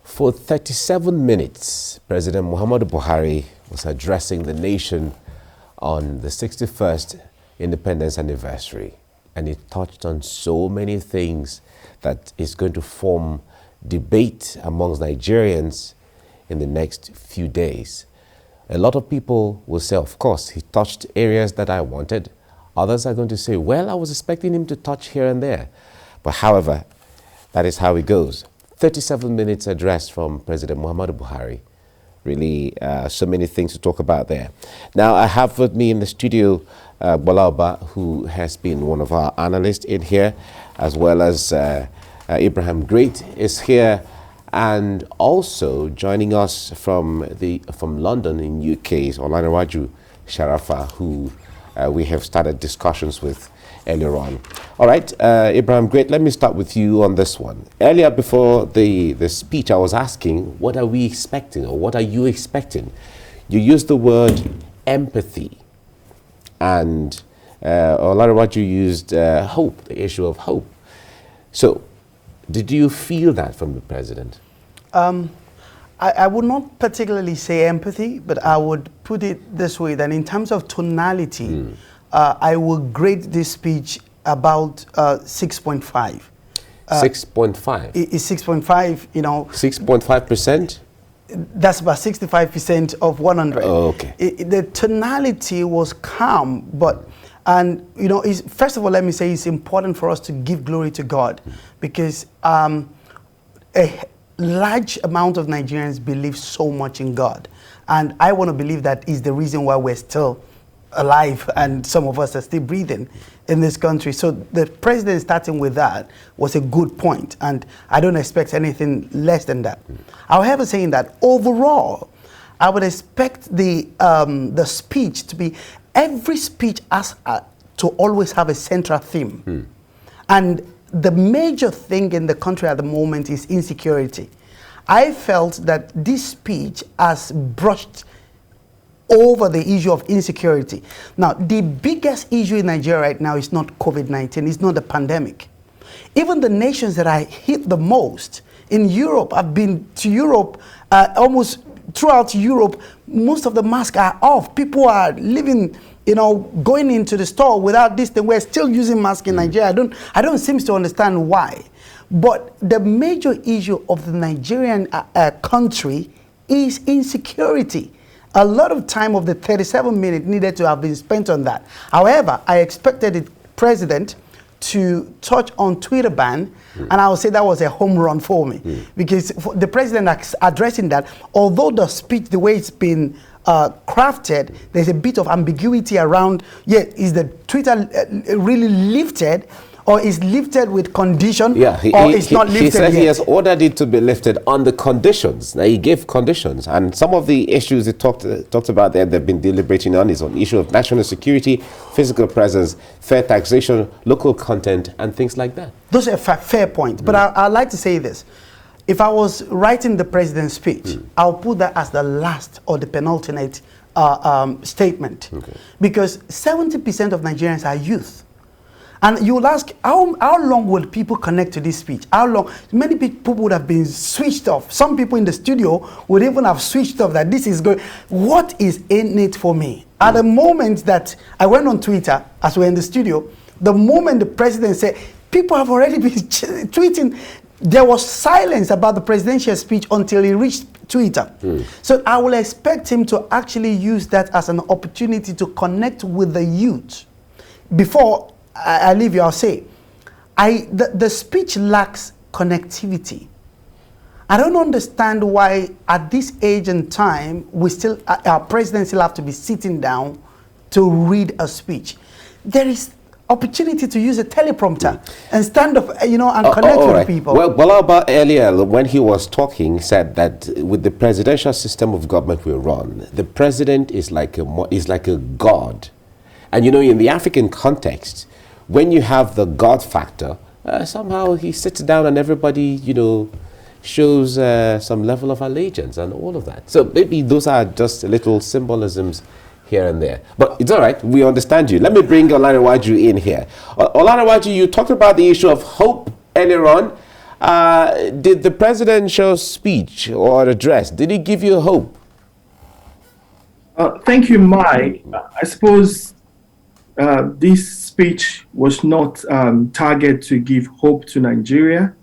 For 37 minutes, President Muhammadu Buhari was addressing the nation on the 61st independence anniversary, and he touched on so many things that is going to form debate amongst Nigerians in the next few days. A lot of people will say, of course, he touched areas that I wanted. Others are going to say, well, I was expecting him to touch here and there. But however, that is how it goes. 37 minutes address from President Muhammadu Buhari. Really, so many things to talk about there. Now, I have with me in the studio Bolauba, who has been one of our analysts in here, as well as Ibrahim Great is here, and also joining us from London in UK is Olanirewaju Sharafa, who we have started discussions with earlier on. All right, Ibrahim Great, let me start with you on this one. Earlier, before the speech, I was asking, what are we expecting, or what are you expecting? You used the word empathy, and Olanirewaju used hope, the issue of hope. So, did you feel that from the president? I would not particularly say empathy, but I would put it this way, that in terms of tonality, I will grade this speech about 6.5. 6.5? It's 6.5, you know. 6.5%? That's about 65% of 100. Oh, okay. The tonality was calm, but, and you know, first of all, let me say it's important for us to give glory to God, because a large amount of Nigerians believe so much in God. And I want to believe that is the reason why we're still alive and some of us are still breathing in this country. So the president starting with that was a good point, and I don't expect anything less than that. However, saying that, overall, I would expect the speech to be, every speech has to always have a central theme. And the major thing in the country at the moment is insecurity. I felt that this speech has brushed over the issue of insecurity. Now, the biggest issue in Nigeria right now is not COVID-19, it's not the pandemic. Even the nations that are hit the most, in Europe, I've been to Europe, almost throughout Europe, most of the masks are off. People are living, you know, going into the store without this thing. We're still using masks in Nigeria. I don't seem to understand why. But the major issue of the Nigerian country is insecurity. A lot of time of the 37 minutes needed to have been spent on that. However, I expected the president to touch on Twitter ban, and I would say that was a home run for me, because the president addressing that, although the speech, the way it's been crafted, there's a bit of ambiguity around, is the Twitter really lifted, or is lifted with condition, or it's not lifted He said yet. He has ordered it to be lifted on the conditions. Now, he gave conditions, and some of the issues he talked about there, they've been deliberating on, is on the issue of national security, physical presence, fair taxation, local content, and things like that. Those are fair points, but I'd like to say this. If I was writing the president's speech, I'll put that as the last or the penultimate statement, because 70% of Nigerians are youth. And you will ask, how long will people connect to this speech? How long? Many people would have been switched off. Some people in the studio would even have switched off that this is going. What is in it for me? At the moment that I went on Twitter, as we're in the studio, the moment the president said, people have already been tweeting. There was silence about the presidential speech until he reached Twitter. So I will expect him to actually use that as an opportunity to connect with the youth. Before I leave you, I'll say, the speech lacks connectivity. I don't understand why at this age and time, our president still have to be sitting down to read a speech. There is opportunity to use a teleprompter and stand up, you know, and connect with people. Well, Bolauba earlier, when he was talking, said that with the presidential system of government we run, the president is like a god. And you know, in the African context, when you have the God factor, somehow he sits down and everybody, you know, shows some level of allegiance and all of that. So maybe those are just little symbolisms here and there. But it's all right, we understand you. Let me bring Olanirewaju in here. Olanirewaju, you talked about the issue of hope earlier on, Did the presidential speech or address, did he give you hope? Thank you, Mike. I suppose this speech was not targeted to give hope to Nigeria,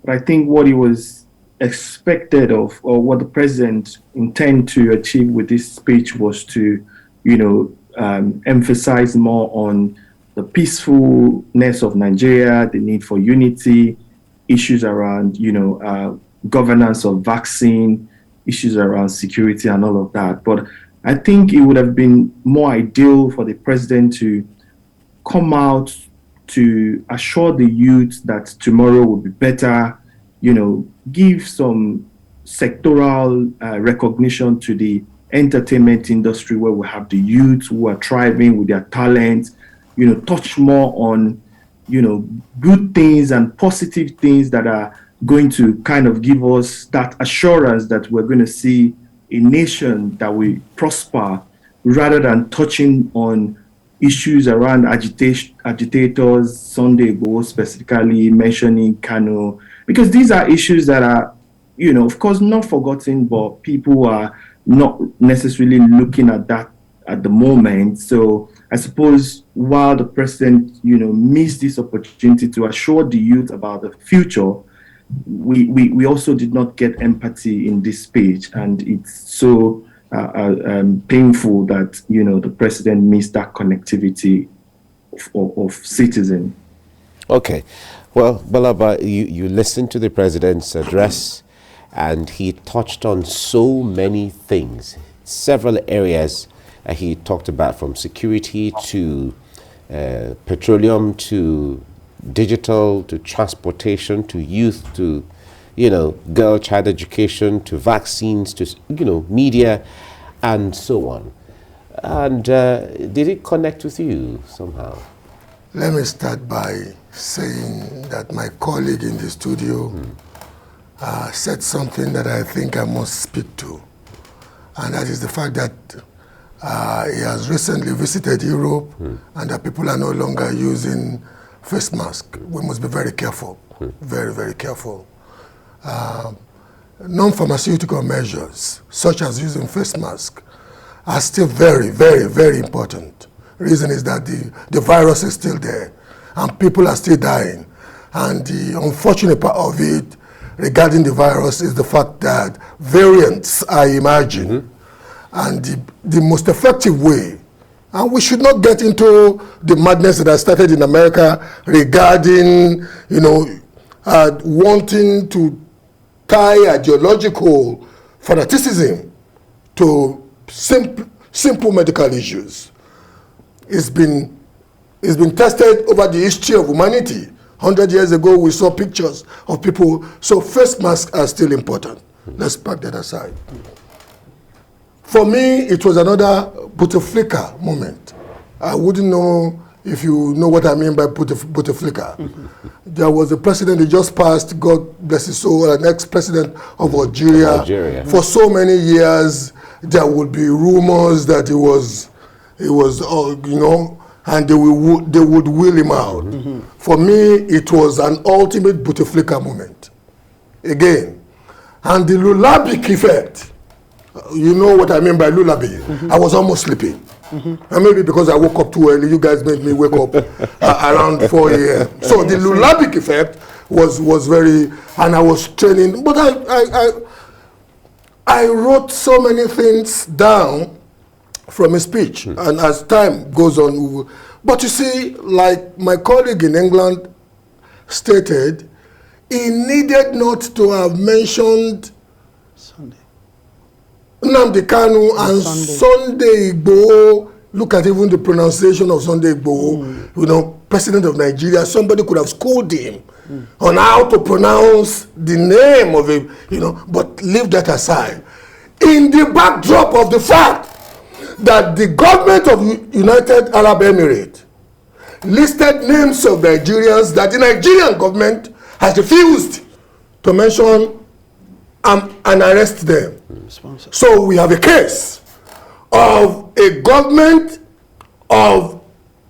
but I think what he was expected of, or what the president intended to achieve with this speech, was to, emphasize more on the peacefulness of Nigeria, the need for unity, issues around, governance of vaccine, issues around security and all of that. But I think it would have been more ideal for the president to come out to assure the youth that tomorrow will be better, give some sectoral recognition to the entertainment industry, where we have the youth who are thriving with their talent, touch more on, good things and positive things that are going to kind of give us that assurance that we're going to see a nation that will prosper, rather than touching on issues around agitators, Sunday Igboho specifically, mentioning Kano, because these are issues that are, of course, not forgotten, but people are not necessarily looking at that at the moment. So I suppose while the president, missed this opportunity to assure the youth about the future, we also did not get empathy in this speech, and it's so painful that the president missed that connectivity of citizen. Okay, well, Balaba, you listened to the president's address, and he touched on so many things, several areas he talked about, from security to petroleum to digital to transportation to youth to girl child education to vaccines to media and so on. And did it connect with you somehow? Let me start by saying that my colleague in the studio said something that I think I must speak to, and that is the fact that he has recently visited Europe and that people are no longer using face mask. We must be very careful, very, very careful. Non-pharmaceutical measures, such as using face mask, are still very, very, very important. Reason is that the virus is still there and people are still dying. And the unfortunate part of it regarding the virus is the fact that variants are emerging. And the most effective way, and we should not get into the madness that has started in America regarding, wanting to tie ideological fanaticism to simple medical issues. It's been tested over the history of humanity. 100 years ago, we saw pictures of people. So face masks are still important. Let's pack that aside. For me, it was another Bouteflika moment. I wouldn't know if you know what I mean by Bouteflika. There was a president that just passed, God bless his soul, an ex-president of Algeria. For so many years, there would be rumors that it was, and they would wheel him out. For me, it was an ultimate Bouteflika moment. Again, and the Lulabic effect. You know what I mean by lullaby. I was almost sleeping. And maybe because I woke up too early, you guys made me wake up around 4 a.m. So the lullabic effect was very, and I was training. But I wrote so many things down from a speech. And as time goes on, but you see, like my colleague in England stated, he needed not to have mentioned Nnamdi Kanu and Sunday Igboho. Look at even the pronunciation of Sunday Igboho, president of Nigeria. Somebody could have schooled him on how to pronounce the name of him, but leave that aside. In the backdrop of the fact that the government of United Arab Emirates listed names of Nigerians that the Nigerian government has refused to mention and arrest them. So we have a case of a government of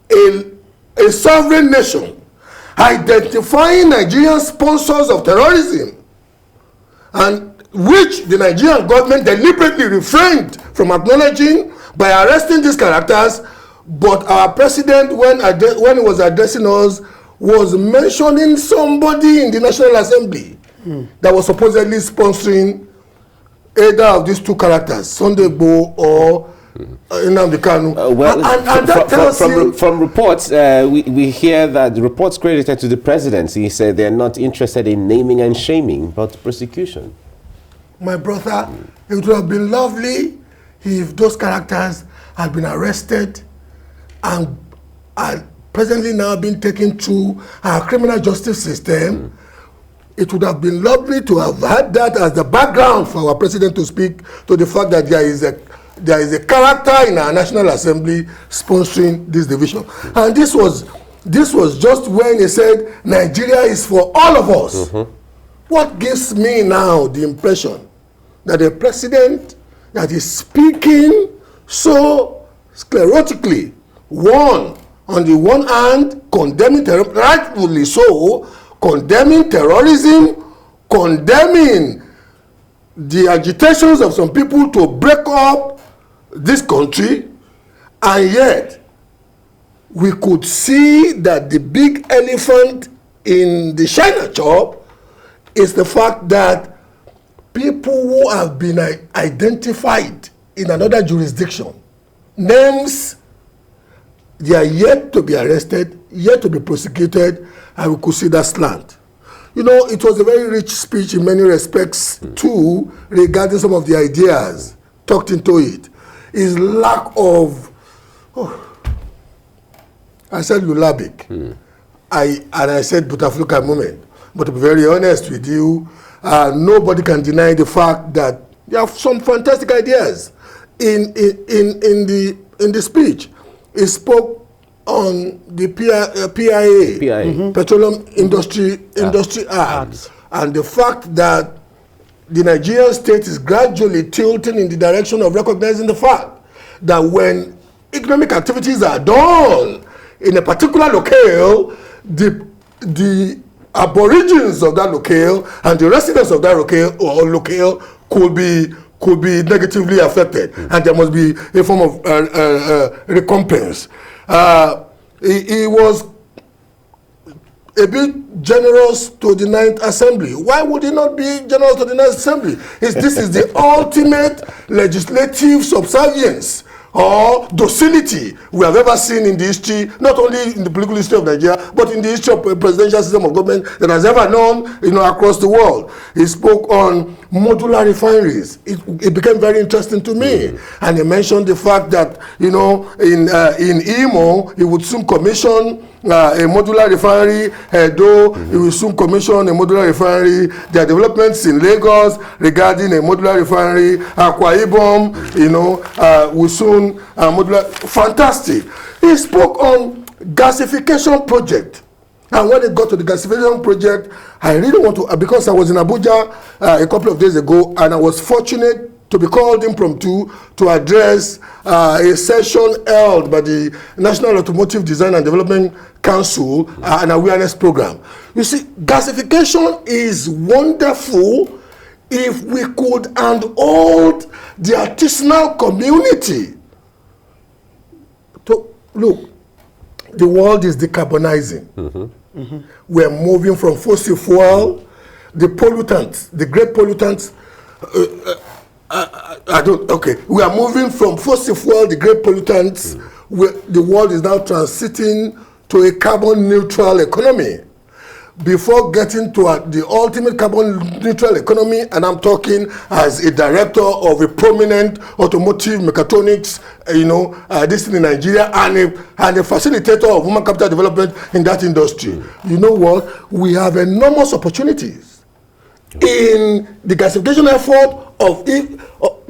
a sovereign nation identifying Nigerian sponsors of terrorism, and which the Nigerian government deliberately refrained from acknowledging by arresting these characters. But our president, when he was addressing us, was mentioning somebody in the National Assembly that was supposedly sponsoring either of these two characters, Sunday Igboho or Nnamdi Kanu. And that tells from reports, we hear that the reports credited to the presidency said they're not interested in naming and shaming, but prosecution. My brother, it would have been lovely if those characters had been arrested and are presently now being taken to our criminal justice system. It would have been lovely to have had that as the background for our president to speak to the fact that there is a character in our National Assembly sponsoring this division. And this was just when he said Nigeria is for all of us. What gives me now the impression that the president that is speaking so sclerotically, on the one hand, condemning rightfully so, condemning terrorism, condemning the agitations of some people to break up this country, and yet we could see that the big elephant in the China shop is the fact that people who have been identified in another jurisdiction, names, they are yet to be arrested, yet to be prosecuted, and we could see that slant. You know, it was a very rich speech in many respects too, regarding some of the ideas tucked into it. His lack of, I said lullabic, I said Bouteflika moment. But to be very honest with you, nobody can deny the fact that there are some fantastic ideas in the speech. He spoke on the PIA, Petroleum Industry Act, and the fact that the Nigerian state is gradually tilting in the direction of recognizing the fact that when economic activities are done in a particular locale, the aborigines of that locale and the residents of that locale could be negatively affected, and there must be a form of recompense. He was a bit generous to the Ninth Assembly. Why would he not be generous to the Ninth Assembly? This is the ultimate legislative subservience or docility we have ever seen in the history, not only in the political history of Nigeria, but in the history of a presidential system of government that has ever known, across the world. He spoke on modular refineries. It became very interesting to me. And he mentioned the fact that, in Imo, he would soon commission a modular refinery. Though he will soon commission a modular refinery. There are developments in Lagos regarding a modular refinery. Akwa Ibom, will soon modular. Fantastic. He spoke on gasification project. And when it got to the gasification project, I really want to, because I was in Abuja a couple of days ago, and I was fortunate to be called impromptu to address a session held by the National Automotive Design and Development Council, an awareness program. You see, gasification is wonderful if we could handhold the artisanal community to look. The world is decarbonizing. We're moving from fossil fuel, the pollutants, the great pollutants. We are moving from fossil fuel, the great pollutants. The world is now transiting to a carbon neutral economy. Before getting to the ultimate carbon neutral economy, and I'm talking as a director of a prominent automotive mechatronics, this in Nigeria, and a facilitator of human capital development in that industry. You know what? We have enormous opportunities in the gasification effort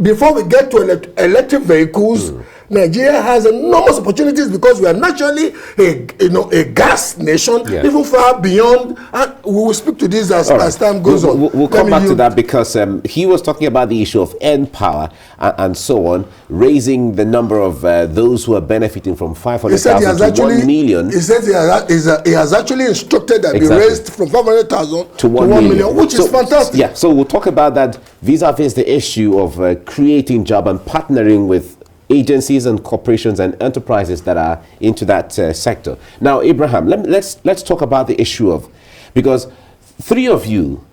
before we get to electric vehicles. Nigeria has enormous opportunities because we are naturally a gas nation, even far beyond. And we will speak to this as time goes on. We'll come back to that because he was talking about the issue of end power and so on, raising the number of those who are benefiting from 500,000 to 1 million. He said he has actually instructed that be raised from 500,000 to 1 million, which is fantastic. Yeah, so we'll talk about that vis-a-vis the issue of creating job and partnering with agencies and corporations and enterprises that are into that sector. Now, Abraham, let's talk about the issue of, because three of you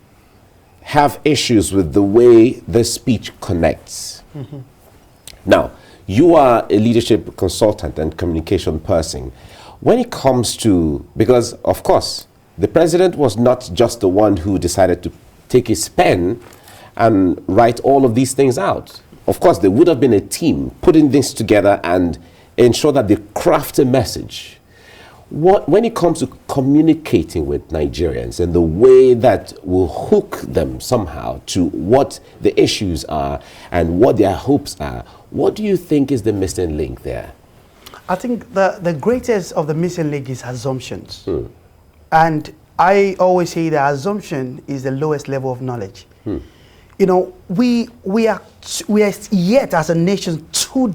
have issues with the way the speech connects. Now, you are a leadership consultant and communication person. When it comes to, because of course, the president was not just the one who decided to take his pen and write all of these things out. Of course, there would have been a team putting this together and ensure that they craft a message. When it comes to communicating with Nigerians and the way that will hook them somehow to what the issues are and what their hopes are, what do you think is the missing link there? I think the greatest of the missing link is assumptions. And I always say that assumption is the lowest level of knowledge. You know, we are yet as a nation too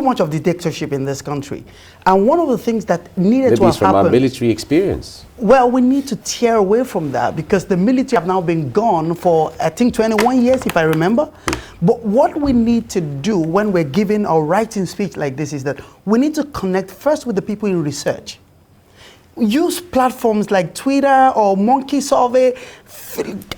much of dictatorship in this country. And one of the things that needed to have from happened, our military experience. Well, we need to tear away from that because the military have now been gone for, I think, 21 years, if I remember. But what we need to do when we're giving or writing speech like this is that we need to connect first with the people in research. Use platforms like Twitter or Monkey Survey,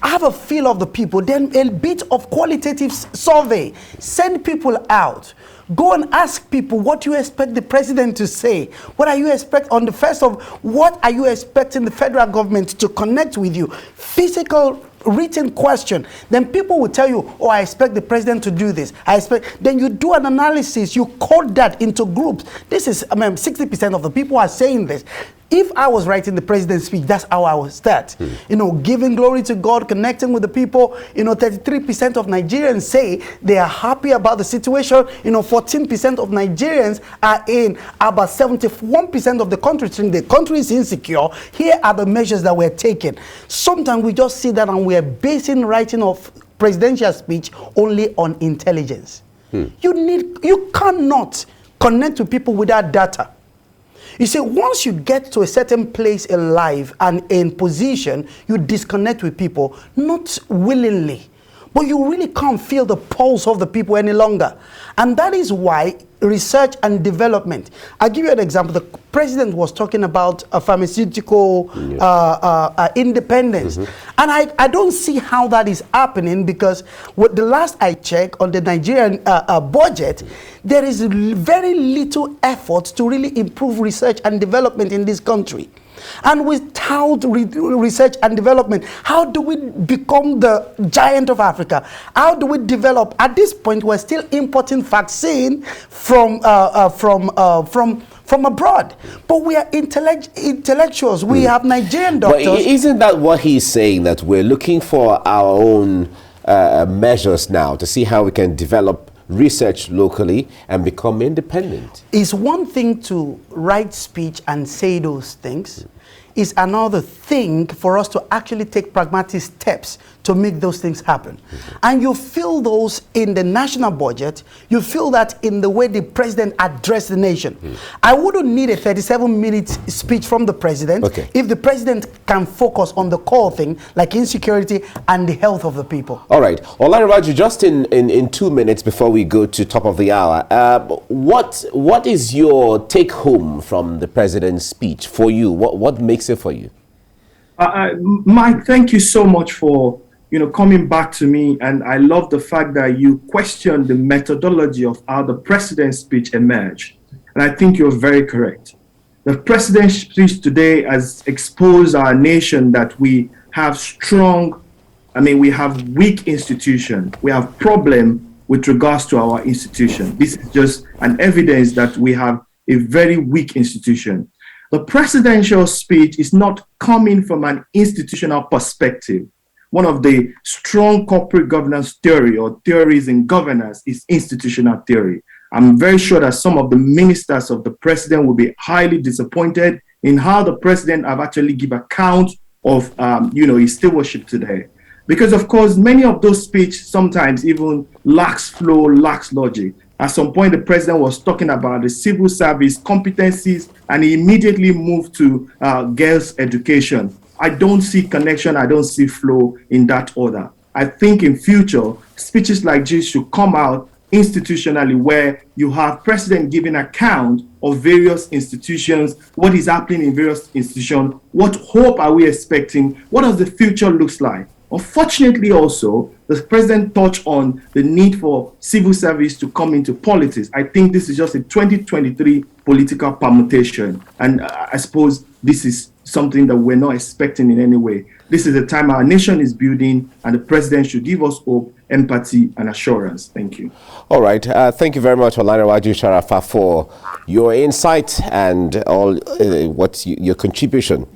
have a feel of the people, then a bit of qualitative survey. Send people out. Go and ask people what you expect the president to say. What are you expect on the first of, what are you expecting the federal government to connect with you? Physical written question. Then people will tell you, oh, I expect the president to do this. I expect, then you do an analysis, you code that into groups. This is, 60% of the people are saying this. If I was writing the president's speech, that's how I would start. You know, giving glory to God, connecting with the people. 33% of Nigerians say they are happy about the situation. 14% of Nigerians are in. About 71% of the country think the country is insecure. Here are the measures that we're taking. Sometimes we just see that and we're basing writing of presidential speech only on intelligence. You cannot connect with people without data. You see, once you get to a certain place in life and in position, you disconnect with people, not willingly, but you really can't feel the pulse of the people any longer. And that is why research and development. I'll give you an example. The president was talking about a pharmaceutical independence. And I don't see how that is happening because with the last I checked on the Nigerian budget, there is very little effort to really improve research and development in this country. And without research and development, how do we become the giant of Africa? How do we develop? At this point, we're still importing vaccine from abroad. But we are intellectuals. We have Nigerian doctors. But isn't that what he's saying, that we're looking for our own measures now to see how we can develop research locally and become independent? It's one thing to write speech and say those things. It's another thing for us to actually take pragmatic steps to make those things happen. And you feel those in the national budget. You feel that in the way the president addressed the nation. I wouldn't need a 37-minute speech from the president if the president can focus on the core thing, like insecurity and the health of the people. All right. Olaribaju, just in 2 minutes before we go to top of the hour, what is your take home from the president's speech for you? What makes it for you? Mike, thank you so much for coming back to me, and I love the fact that you questioned the methodology of how the president's speech emerged, and I think you're very correct. The president's speech today has exposed our nation that we have we have weak institutions. We have problem with regards to our institution. This is just an evidence that we have a very weak institution. The presidential speech is not coming from an institutional perspective. One of the strong corporate governance theory or theories in governance is institutional theory. I'm very sure that some of the ministers of the president will be highly disappointed in how the president have actually give account of, his stewardship today. Because, of course, many of those speech sometimes even lacks flow, lacks logic. At some point, the president was talking about the civil service competencies, and he immediately moved to girls' education. I don't see connection. I don't see flow in that order. I think in future, speeches like this should come out institutionally, where you have president giving account of various institutions, what is happening in various institutions, what hope are we expecting, what does the future looks like. Unfortunately, also, the president touched on the need for civil service to come into politics. I think this is just a 2023 political permutation. And I suppose this is something that we're not expecting in any way. This is a time our nation is building, and the president should give us hope, empathy, and assurance. Thank you. All right. Thank you very much, Olanrewaju Sharafa, for your insight and all your contribution.